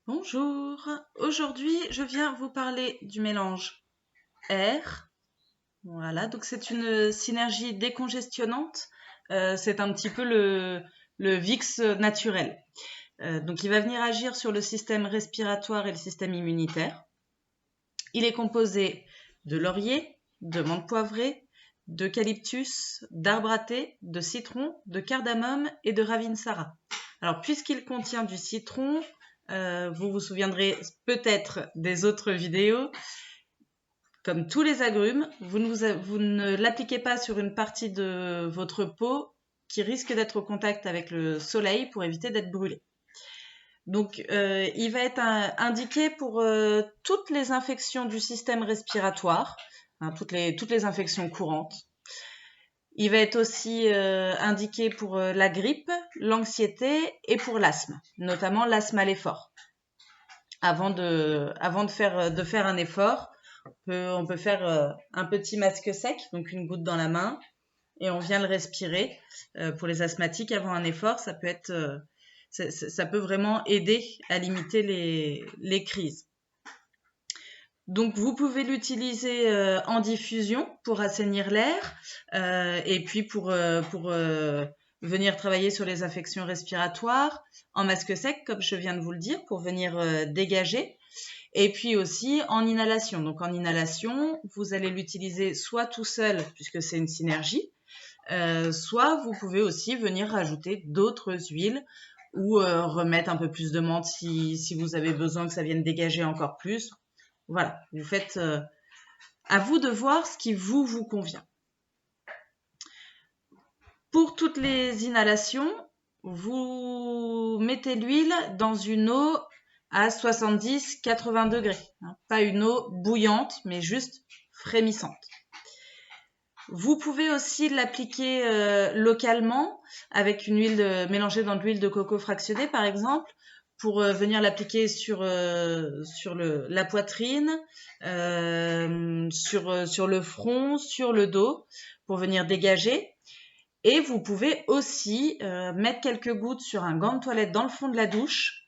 Bonjour, aujourd'hui je viens vous parler du mélange air. Voilà, donc c'est une synergie décongestionnante. C'est un petit peu le VIX naturel. Donc il va venir agir sur le système respiratoire et le système immunitaire. Il est composé de laurier, de menthe poivrée, d'eucalyptus, d'arbre à thé, de citron, de cardamome et de ravinsara. Alors puisqu'il contient du citron, vous vous souviendrez peut-être des autres vidéos. Comme tous les agrumes, vous ne l'appliquez pas sur une partie de votre peau qui risque d'être au contact avec le soleil pour éviter d'être brûlé. Donc, il va être indiqué pour toutes les infections du système respiratoire, toutes les infections courantes. Il va être aussi indiqué pour la grippe, l'anxiété et pour l'asthme, notamment l'asthme à l'effort. Avant de faire un effort, on peut faire un petit masque sec, donc une goutte dans la main, et on vient le respirer. Pour les asthmatiques, avant un effort, ça peut vraiment aider à limiter les crises. Donc, vous pouvez l'utiliser en diffusion pour assainir l'air et puis pour venir travailler sur les infections respiratoires, en masque sec, comme je viens de vous le dire, pour venir dégager. Et puis aussi en inhalation. Donc en inhalation, vous allez l'utiliser soit tout seul, puisque c'est une synergie, soit vous pouvez aussi venir rajouter d'autres huiles ou remettre un peu plus de menthe si vous avez besoin que ça vienne dégager encore plus. Voilà, vous faites à vous de voir ce qui vous convient. Pour toutes les inhalations, vous mettez l'huile dans une eau à 70-80 degrés. Pas une eau bouillante, mais juste frémissante. Vous pouvez aussi l'appliquer localement avec une huile mélangée dans de l'huile de coco fractionnée, par exemple, pour venir l'appliquer sur la poitrine, sur le front, sur le dos, pour venir dégager. Et vous pouvez aussi mettre quelques gouttes sur un gant de toilette dans le fond de la douche.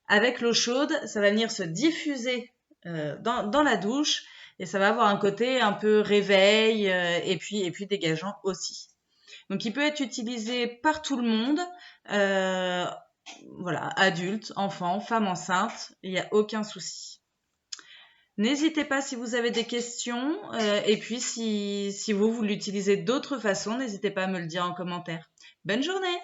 Avec l'eau chaude, ça va venir se diffuser dans la douche et ça va avoir un côté un peu réveil et puis dégageant aussi. Donc il peut être utilisé par tout le monde, voilà, adultes, enfants, femmes enceintes, il n'y a aucun souci. N'hésitez pas si vous avez des questions et puis si vous l'utilisez d'autres façons, n'hésitez pas à me le dire en commentaire. Bonne journée!